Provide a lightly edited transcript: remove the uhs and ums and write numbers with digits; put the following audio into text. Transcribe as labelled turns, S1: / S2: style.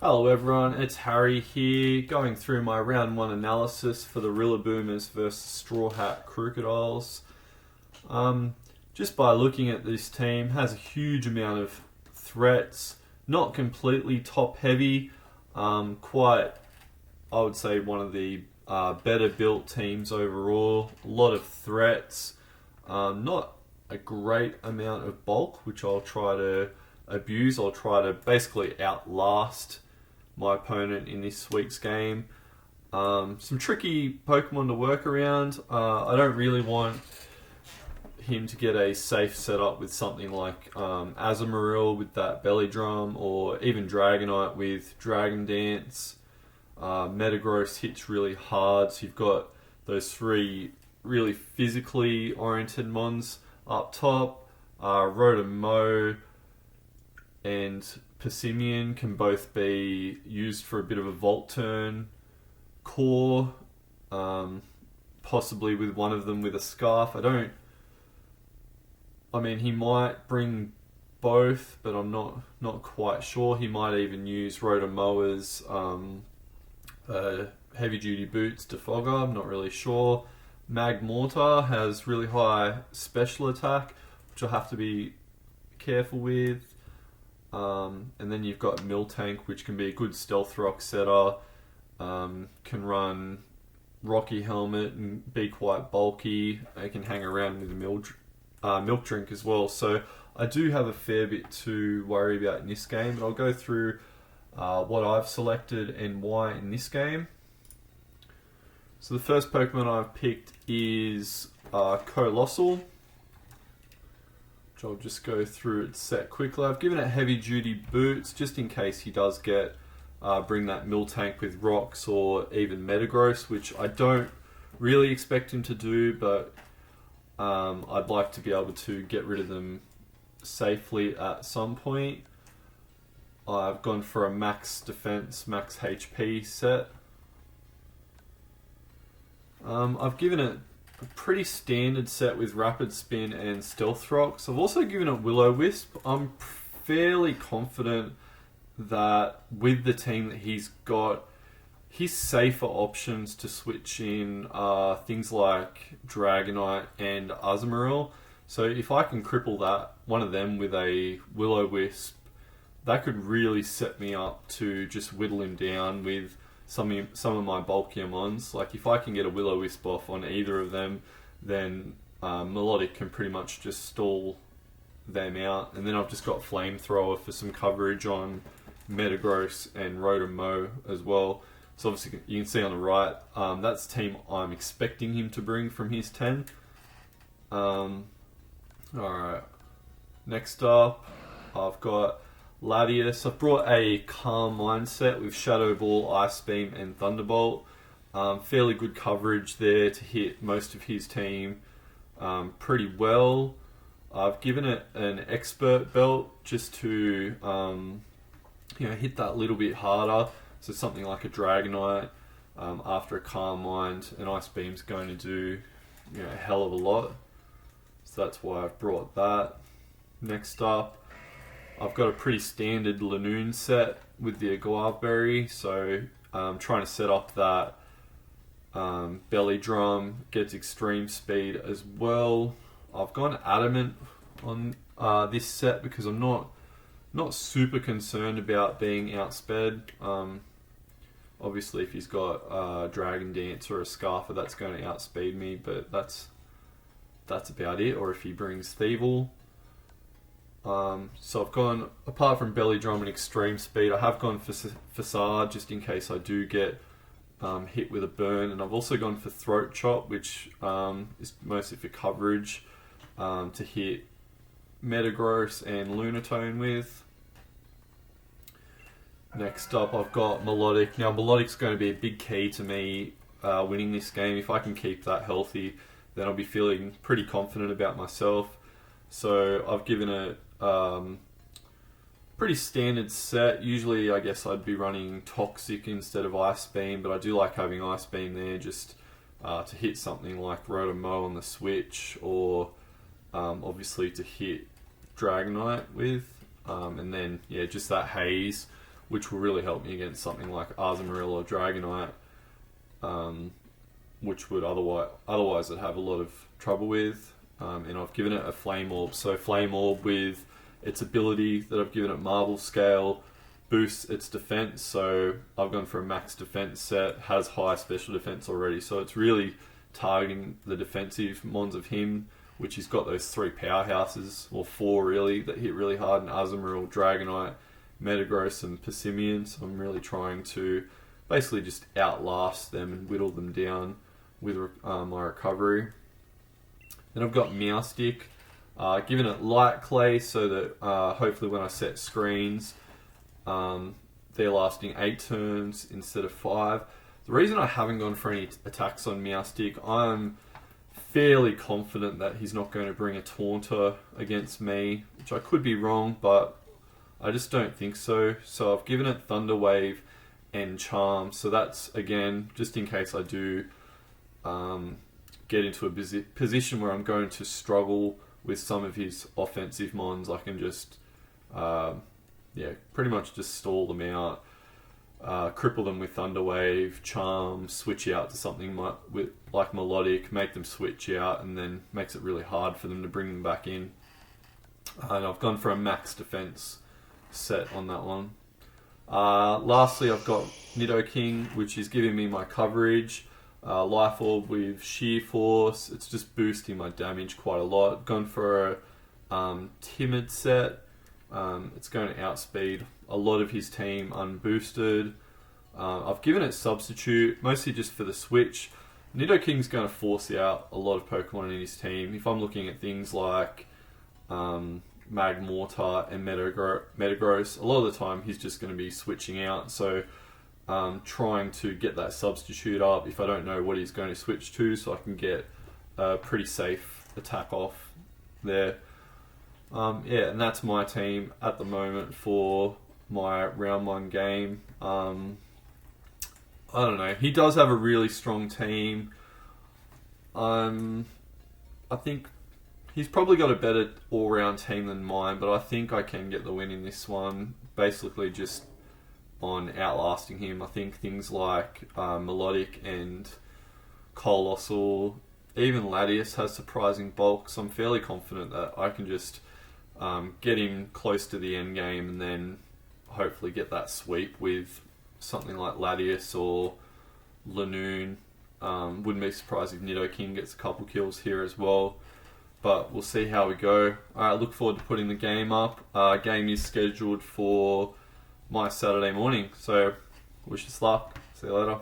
S1: Hello everyone, it's Harry here, going through my round 1 analysis for the Rillaboomers versus Straw Hat Crocodiles. Just by looking at this team, has a huge amount of threats, not completely top heavy, quite, I would say, one of the better built teams overall. A lot of threats, not a great amount of bulk, which I'll try to abuse. I'll try to basically outlast my opponent in this week's game. Some tricky Pokemon to work around. I don't really want him to get a safe setup with something like Azumarill with that Belly Drum, or even Dragonite with Dragon Dance. Metagross hits really hard, so you've got those three really physically oriented mons up top. Rotom and Passimian can both be used for a bit of a Volt turn. Core, possibly with one of them with a Scarf. He might bring both, but I'm not quite sure. He might even use Rotomoa's heavy duty boots to Fogger. I'm not really sure. Magmortar has really high special attack, which I'll have to be careful with. And then you've got Miltank, which can be a good Stealth Rock setter. Can run Rocky Helmet and be quite bulky. It can hang around with a Milk Drink as well. So I do have a fair bit to worry about in this game, but I'll go through what I've selected and why in this game. So the first Pokemon I've picked is Coalossal, which I'll just go through its set quickly. I've given it heavy duty boots just in case he does bring that Miltank with rocks or even Metagross, which I don't really expect him to do, but I'd like to be able to get rid of them safely at some point. I've gone for a max defense, max HP set. I've given it a pretty standard set with Rapid Spin and Stealth Rocks. I've also given it Will-O-Wisp. I'm fairly confident that with the team that he's got, his safer options to switch in are things like Dragonite and Azumarill. So if I can cripple one of them with a Will-O-Wisp, that could really set me up to just whittle him down with some of my bulkier mons. Like if I can get a Will-O-Wisp off on either of them, then Melodic can pretty much just stall them out. And then I've just got Flamethrower for some coverage on Metagross and Rotom as well. So obviously you can see on the right, that's the team I'm expecting him to bring from his 10. Alright, next up I've got Latias. I've brought a Calm Mindset with Shadow Ball, Ice Beam and Thunderbolt. Fairly good coverage there to hit most of his team pretty well. I've given it an Expert Belt just to hit that little bit harder. So something like a Dragonite after a Calm Mind, an Ice Beam's going to do a hell of a lot. So that's why I've brought that. Next up, I've got a pretty standard Lanoon set with the Guava Berry, so I'm trying to set up that Belly Drum, gets extreme speed as well. I've gone Adamant on this set because I'm not super concerned about being outsped. Obviously if he's got Dragon Dance or a Scarfer, that's going to outspeed me, but that's about it. Or if he brings Thievul. So I've gone, apart from Belly Drum and Extreme Speed, I have gone for Facade just in case I do get hit with a burn, and I've also gone for Throat Chop, which is mostly for coverage to hit Metagross and Lunatone with. Next up I've got Melodic. Now Melodic's going to be a big key to me winning this game. If I can keep that healthy, then I'll be feeling pretty confident about myself. So I've given it pretty standard set. Usually I guess I'd be running Toxic instead of Ice Beam, but I do like having Ice Beam there just to hit something like Rotom on the switch, or obviously to hit Dragonite with. And then just that Haze which will really help me against something like Azumarill or Dragonite, which would otherwise I'd have a lot of trouble with. And I've given it a Flame Orb. So Flame Orb with its ability that I've given it Marble Scale boosts its defense. So I've gone for a max defense set, has high special defense already. So it's really targeting the defensive mons of him, which he's got those 3 powerhouses, or 4 really, that hit really hard in Azumarill, Dragonite, Metagross and Persimmon. So I'm really trying to basically just outlast them and whittle them down with my recovery. Then I've got Meowstic, given it Light Clay so that hopefully when I set screens, they're lasting 8 turns instead of 5. The reason I haven't gone for any attacks on Meowstic, I'm fairly confident that he's not going to bring a Taunter against me, which I could be wrong, but I just don't think so. So I've given it Thunder Wave and Charm. So that's, again, just in case I do get into a position where I'm going to struggle with some of his offensive mons, I can just, pretty much just stall them out, cripple them with Thunder Wave, Charm, switch out to something like Melodic, make them switch out, and then makes it really hard for them to bring them back in. And I've gone for a max defense set on that one. Lastly, I've got Nidoking, which is giving me my coverage. Life Orb with Sheer Force. It's just boosting my damage quite a lot. Gone for a Timid set. It's going to outspeed a lot of his team unboosted. I've given it Substitute, mostly just for the switch. Nidoking's going to force out a lot of Pokemon in his team. If I'm looking at things like Magmortar and Metagross, a lot of the time he's just going to be switching out. So trying to get that substitute up if I don't know what he's going to switch to, so I can get a pretty safe attack off there. And that's my team at the moment for my round 1 game. I don't know. He does have a really strong team. I think he's probably got a better all-round team than mine, but I think I can get the win in this one. Basically just on outlasting him. I think things like Melodic and Colossal, even Latias has surprising bulk, so I'm fairly confident that I can just get him close to the end game and then hopefully get that sweep with something like Latias or Lanoon. Wouldn't be surprised if Nidoking gets a couple kills here as well, but we'll see how we go. I look forward to putting the game up. Game is scheduled for my Saturday morning, so wish us luck. See you later.